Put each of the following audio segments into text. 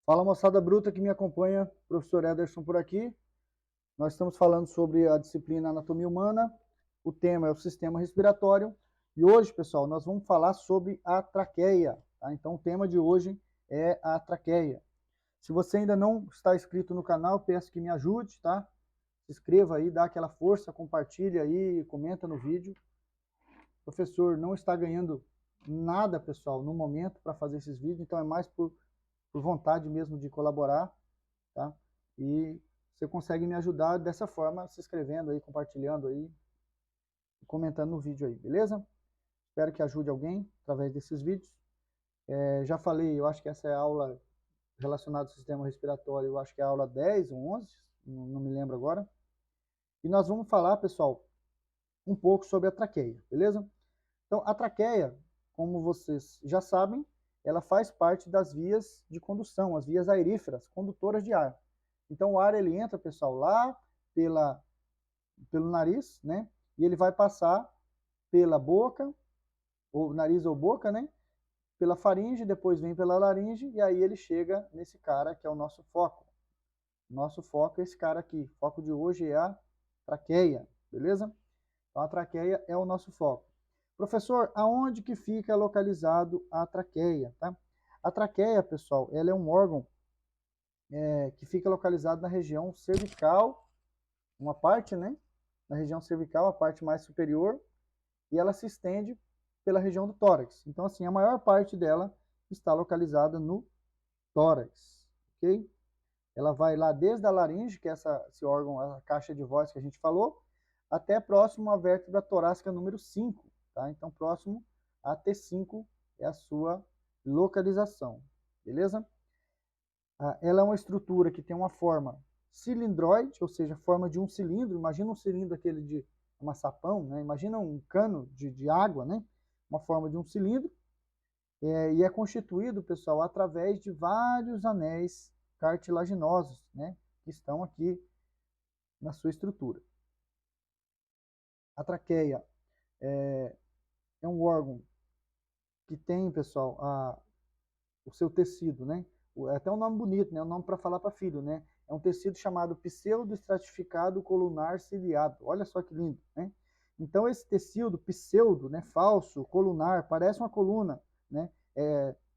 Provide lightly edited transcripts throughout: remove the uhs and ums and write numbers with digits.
Fala, moçada bruta que me acompanha, professor Ederson por aqui. Nós estamos falando sobre a disciplina Anatomia Humana, o tema é o sistema respiratório, e hoje, pessoal, nós vamos falar sobre a traqueia, tá? Então, o tema de hoje é a traqueia. Se você ainda não está inscrito no canal, peço que me ajude, tá? Se inscreva aí, dá aquela força, compartilha aí, comenta no vídeo. O professor não está ganhando nada, pessoal, no momento para fazer esses vídeos, então é mais por vontade mesmo de colaborar, tá? E você consegue me ajudar dessa forma, se inscrevendo aí, compartilhando aí, comentando no vídeo aí, beleza? Espero que ajude alguém através desses vídeos. Já falei, eu acho que essa é a aula relacionada ao sistema respiratório, eu acho que é a aula 10 ou 11, não me lembro agora. E nós vamos falar, pessoal, um pouco sobre a traqueia, beleza? Então, a traqueia, como vocês já sabem, ela faz parte das vias de condução, as vias aeríferas, condutoras de ar. Então, o ar ele entra, pessoal, lá pelo nariz, né? E ele vai passar pela boca, ou nariz ou boca, né? Pela faringe, depois vem pela laringe, e aí ele chega nesse cara que é o nosso foco. Nosso foco é esse cara aqui. O foco de hoje é a traqueia, beleza? Então, a traqueia é o nosso foco. Professor, aonde que fica localizado a traqueia? Tá? A traqueia, pessoal, ela é um órgão que fica localizado na região cervical, uma parte, né? Na região cervical, a parte mais superior, e ela se estende pela região do tórax. Então, assim, a maior parte dela está localizada no tórax, ok? Ela vai lá desde a laringe, que é esse órgão, a caixa de voz que a gente falou, até próximo à vértebra torácica número 5, tá? Então, próximo a T5 é a sua localização, beleza? Ela é uma estrutura que tem uma forma cilindroide, ou seja, forma de um cilindro. Imagina um cilindro aquele de maçapão, né? Imagina um cano de água, né? Uma forma de um cilindro. E é constituído, pessoal, através de vários anéis cartilaginosos, né? Que estão aqui na sua estrutura. A traqueia é um órgão que tem, pessoal, o seu tecido, né? É até um nome bonito, né? Um nome para falar para filho, né? É um tecido chamado pseudoestratificado colunar ciliado. Olha só que lindo, né? Então esse tecido pseudo, né, falso, colunar, parece uma coluna, né?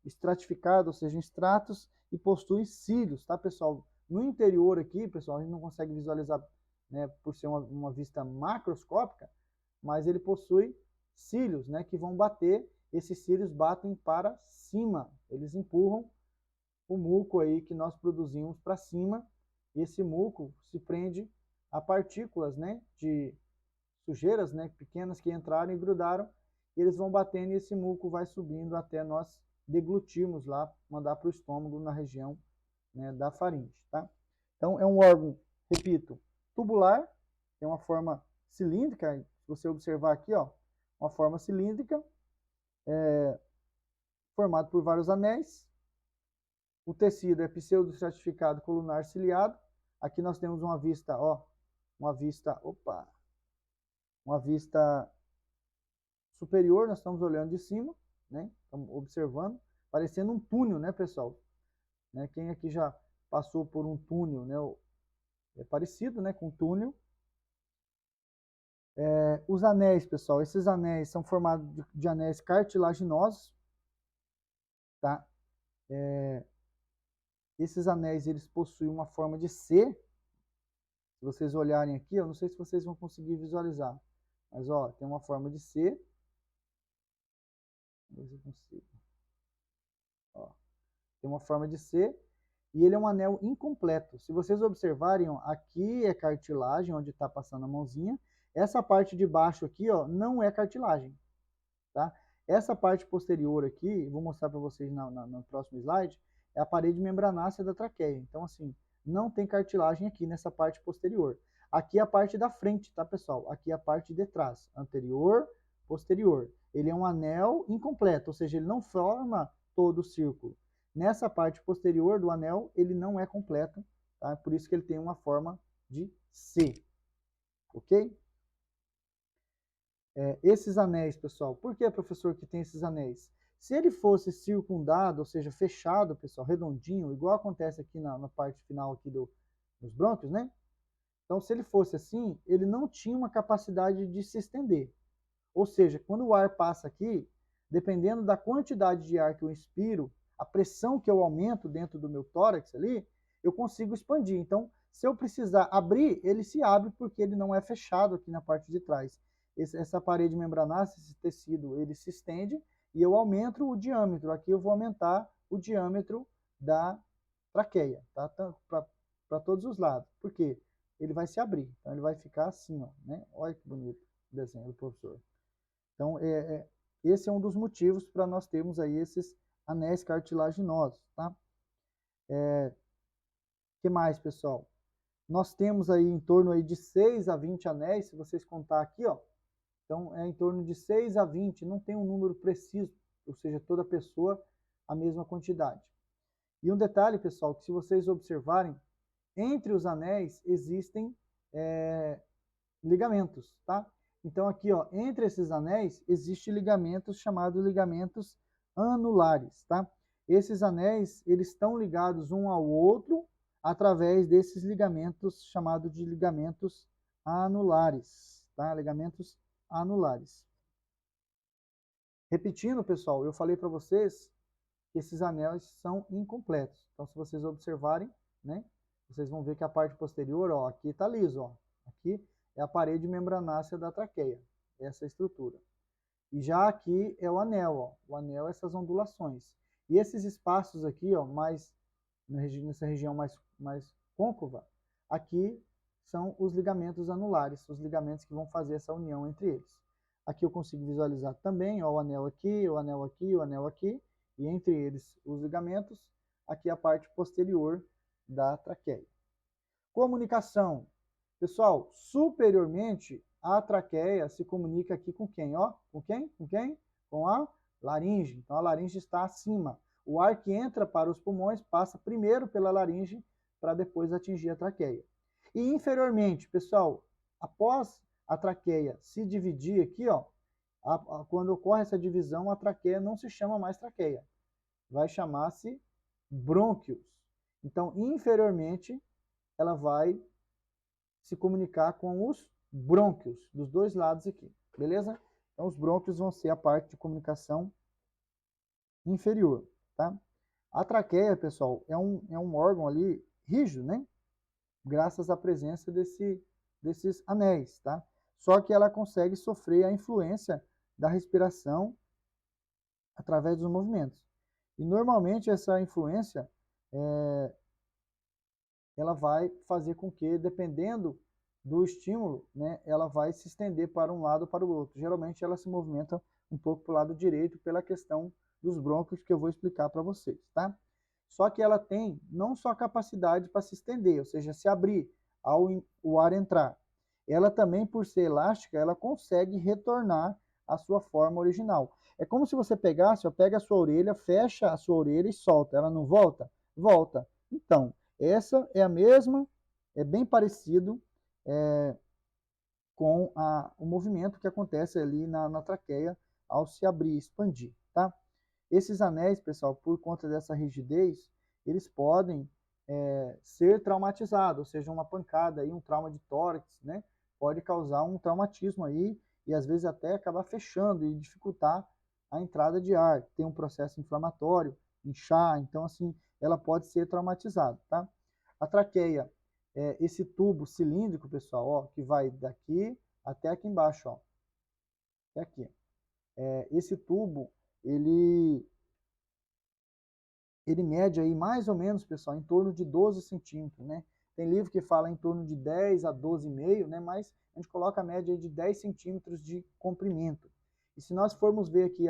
Estratificado, ou seja, em estratos, e possui cílios, tá, pessoal? No interior aqui, pessoal, a gente não consegue visualizar, né, por ser uma vista macroscópica, mas ele possui cílios, né, que vão bater. Esses cílios batem para cima, eles empurram o muco aí que nós produzimos para cima, e esse muco se prende a partículas, né, de sujeiras, né, pequenas que entraram e grudaram, e eles vão batendo e esse muco vai subindo até nós deglutirmos lá, mandar para o estômago na região, né, da faringe, tá? Então é um órgão, repito, tubular, tem uma forma cilíndrica, se você observar aqui, ó, uma forma cilíndrica, formado por vários anéis. O tecido é pseudoestratificado colunar ciliado. Aqui nós temos uma vista, ó, uma vista superior, nós estamos olhando de cima, né? Estamos observando, parecendo um túnel, né, pessoal? Né? Quem aqui já passou por um túnel, né? É parecido, né, com um túnel. Os anéis, pessoal, esses anéis são formados de anéis cartilaginosos, tá? Esses anéis, eles possuem uma forma de C. Se vocês olharem aqui, eu não sei se vocês vão conseguir visualizar, mas ó, tem uma forma de C. Vamos ver se eu consigo. Ó, tem uma forma de C e ele é um anel incompleto. Se vocês observarem, ó, aqui é cartilagem, onde está passando a mãozinha. Essa parte de baixo aqui, ó, não é cartilagem, tá? Essa parte posterior aqui, vou mostrar para vocês no próximo slide, é a parede membranácea da traqueia. Então, assim, não tem cartilagem aqui nessa parte posterior. Aqui é a parte da frente, tá, pessoal? Aqui é a parte de trás, anterior, posterior. Ele é um anel incompleto, ou seja, ele não forma todo o círculo. Nessa parte posterior do anel, ele não é completo, tá? Por isso que ele tem uma forma de C, ok? Esses anéis, pessoal, por que, professor, que tem esses anéis? Se ele fosse circundado, ou seja, fechado, pessoal, redondinho, igual acontece aqui na parte final aqui dos brônquios, né? Então, se ele fosse assim, ele não tinha uma capacidade de se estender. Ou seja, quando o ar passa aqui, dependendo da quantidade de ar que eu inspiro, a pressão que eu aumento dentro do meu tórax ali, eu consigo expandir. Então, se eu precisar abrir, ele se abre porque ele não é fechado aqui na parte de trás. Essa parede membranácea, esse tecido, ele se estende e eu aumento o diâmetro. Aqui eu vou aumentar o diâmetro da traqueia, tá? Para todos os lados. Por quê? Ele vai se abrir. Então, ele vai ficar assim, ó, né? Olha que bonito o desenho do professor. Então, esse é um dos motivos para nós termos aí esses anéis cartilaginosos, tá? Que mais, pessoal? Nós temos aí em torno aí de 6 a 20 anéis, se vocês contar aqui, ó. Então, é em torno de 6 a 20, não tem um número preciso, ou seja, toda pessoa a mesma quantidade. E um detalhe, pessoal, que se vocês observarem, entre os anéis existem ligamentos, tá? Então aqui, ó, entre esses anéis existem ligamentos chamados ligamentos anulares, tá? Esses anéis, eles estão ligados um ao outro através desses ligamentos chamados de ligamentos anulares, tá? Ligamentos anulares. Repetindo, pessoal, eu falei para vocês que esses anéis são incompletos. Então, se vocês observarem, né, vocês vão ver que a parte posterior, ó, aqui está liso, ó. Aqui é a parede membranácea da traqueia, essa estrutura. E já aqui é o anel, ó. O anel é essas ondulações. E esses espaços aqui, ó, nessa região mais côncava, aqui são os ligamentos anulares, os ligamentos que vão fazer essa união entre eles. Aqui eu consigo visualizar também, ó, o anel aqui, o anel aqui, o anel aqui, e entre eles os ligamentos, aqui a parte posterior da traqueia. Comunicação. Pessoal, superiormente, a traqueia se comunica aqui com quem? Ó? Com quem? Com quem? Com a laringe. Então, a laringe está acima. O ar que entra para os pulmões passa primeiro pela laringe para depois atingir a traqueia. E inferiormente, pessoal, após a traqueia se dividir aqui, ó, quando ocorre essa divisão, a traqueia não se chama mais traqueia. Vai chamar-se brônquios. Então, inferiormente, ela vai se comunicar com os brônquios, dos dois lados aqui, beleza? Então, os brônquios vão ser a parte de comunicação inferior, tá? A traqueia, pessoal, é um órgão ali rígido, né? Graças à presença desses anéis, tá? Só que ela consegue sofrer a influência da respiração através dos movimentos. E normalmente essa influência ela vai fazer com que, dependendo do estímulo, né, ela vai se estender para um lado ou para o outro. Geralmente ela se movimenta um pouco para o lado direito pela questão dos brônquios que eu vou explicar para vocês, tá? Só que ela tem não só capacidade para se estender, ou seja, se abrir ao o ar entrar, ela também, por ser elástica, ela consegue retornar à sua forma original. É como se você pegasse, ó, pega a sua orelha, fecha a sua orelha e solta. Ela não volta? Volta. Então, essa é a mesma, é bem parecido com o movimento que acontece ali na traqueia ao se abrir, expandir, tá? Esses anéis, pessoal, por conta dessa rigidez, eles podem ser traumatizados, ou seja, uma pancada, aí, um trauma de tórax, né? Pode causar um traumatismo aí e às vezes até acabar fechando e dificultar a entrada de ar. Tem um processo inflamatório, inchar, então assim, ela pode ser traumatizada, tá? A traqueia é esse tubo cilíndrico, pessoal, ó, que vai daqui até aqui embaixo, ó. Até aqui. Esse tubo, ele mede aí mais ou menos, pessoal, em torno de 12 centímetros, né? Tem livro que fala em torno de 10 a 12,5, né? Mas a gente coloca a média de 10 centímetros de comprimento. E se nós formos ver aqui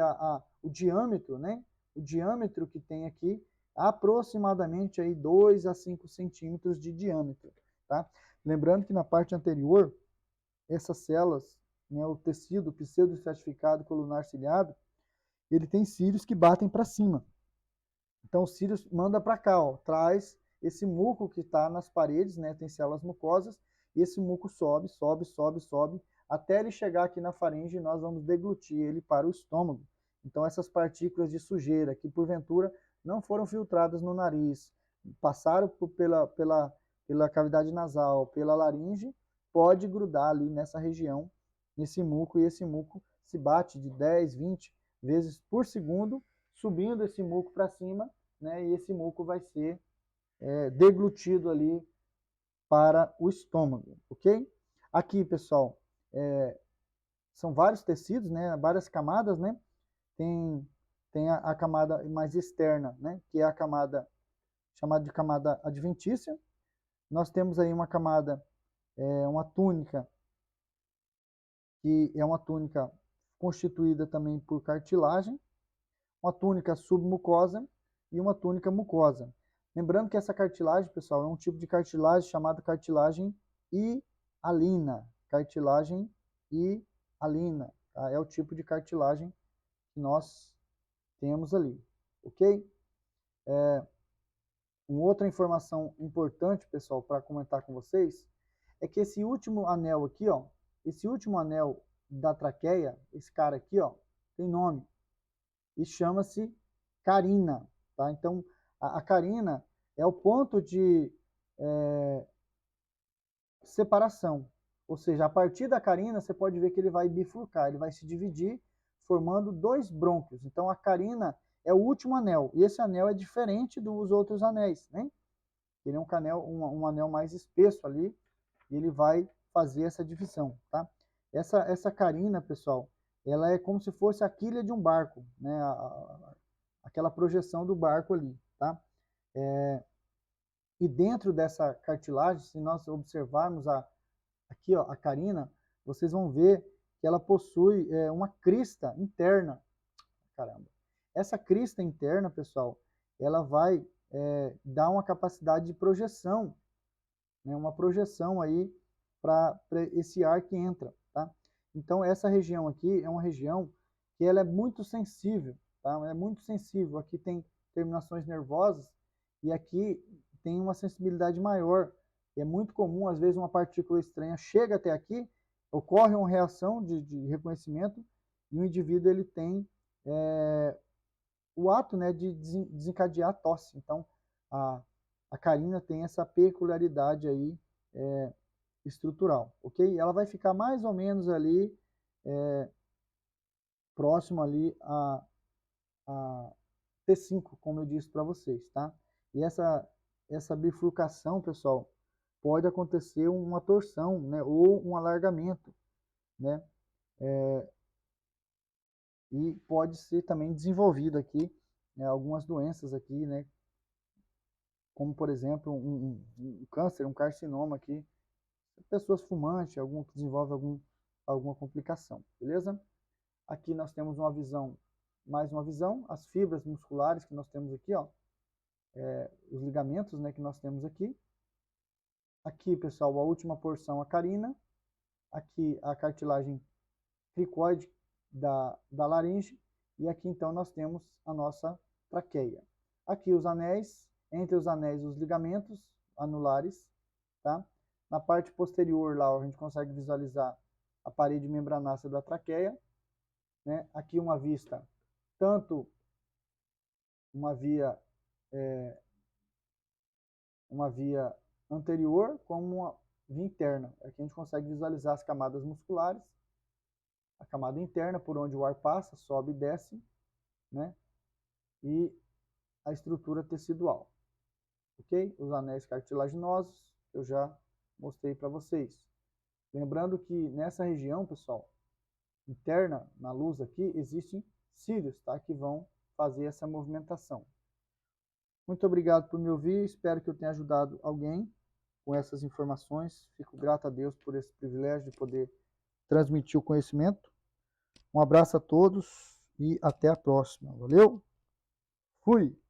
o diâmetro, né? O diâmetro que tem aqui, aproximadamente aí 2 a 5 centímetros de diâmetro, tá? Lembrando que na parte anterior, essas células, né, o tecido pseudoestratificado colunar ciliado, ele tem cílios que batem para cima. Então, o cílios manda para cá, ó, traz esse muco que está nas paredes, né, tem células mucosas, e esse muco sobe, sobe, sobe, sobe, até ele chegar aqui na faringe e nós vamos deglutir ele para o estômago. Então, essas partículas de sujeira que, porventura, não foram filtradas no nariz, passaram pela cavidade nasal, pela laringe, pode grudar ali nessa região, nesse muco, e esse muco se bate de 10, 20 vezes por segundo, subindo esse muco para cima, né, e esse muco vai ser deglutido ali para o estômago, ok? Aqui, pessoal, são vários tecidos, né, várias camadas, né? Tem a camada mais externa, né, que é a camada chamada de camada adventícia. Nós temos aí uma camada, uma túnica, que é uma túnica constituída também por cartilagem, uma túnica submucosa e uma túnica mucosa. Lembrando que essa cartilagem, pessoal, é um tipo de cartilagem chamada cartilagem hialina. Cartilagem hialina, tá? É o tipo de cartilagem que nós temos ali, ok? Uma outra informação importante, pessoal, para comentar com vocês, é que esse último anel aqui, ó, esse último anel da traqueia, esse cara aqui, ó, tem nome e chama-se carina, tá? Então, a carina é o ponto de separação, ou seja, a partir da carina você pode ver que ele vai bifurcar, ele vai se dividir, formando dois brônquios. Então, a carina é o último anel, e esse anel é diferente dos outros anéis, né? Ele é um anel mais espesso ali, e ele vai fazer essa divisão, tá? Essa carina, pessoal, ela é como se fosse a quilha de um barco, né? Aquela projeção do barco ali, tá? E dentro dessa cartilagem, se nós observarmos aqui, ó, a carina, vocês vão ver que ela possui uma crista interna. Caramba. Essa crista interna, pessoal, ela vai dar uma capacidade de projeção, né? Uma projeção aí para esse ar que entra, tá? Então, essa região aqui é uma região que ela é muito sensível, tá? É muito sensível. Aqui tem terminações nervosas e aqui tem uma sensibilidade maior. E é muito comum, às vezes, uma partícula estranha chega até aqui, ocorre uma reação de reconhecimento e o indivíduo ele tem o ato, né, de desencadear a tosse. Então, a carina tem essa peculiaridade aí estrutural, ok? Ela vai ficar mais ou menos ali próximo ali a T5, como eu disse para vocês, tá? E essa bifurcação, pessoal, pode acontecer uma torção, né, ou um alargamento, né? E pode ser também desenvolvido aqui, né, algumas doenças aqui, né? Como, por exemplo, um câncer, um carcinoma aqui, pessoas fumantes, algum que desenvolve alguma complicação, beleza? Aqui nós temos uma visão, mais uma visão, as fibras musculares que nós temos aqui, ó, os ligamentos, né, que nós temos aqui. Aqui, pessoal, a última porção, a carina. Aqui a cartilagem cricoide da laringe. E aqui, então, nós temos a nossa traqueia. Aqui os anéis, entre os anéis os ligamentos anulares, tá? Na parte posterior lá a gente consegue visualizar a parede membranácea da traqueia, né? Aqui uma vista, tanto uma via anterior como uma via interna. Aqui a gente consegue visualizar as camadas musculares, a camada interna por onde o ar passa, sobe e desce, né? E a estrutura tecidual, ok? Os anéis cartilaginosos eu já mostrei para vocês. Lembrando que nessa região, pessoal, interna, na luz aqui, existem cílios, tá? Que vão fazer essa movimentação. Muito obrigado por me ouvir, espero que eu tenha ajudado alguém com essas informações. Fico grato a Deus por esse privilégio de poder transmitir o conhecimento. Um abraço a todos e até a próxima. Valeu? Fui!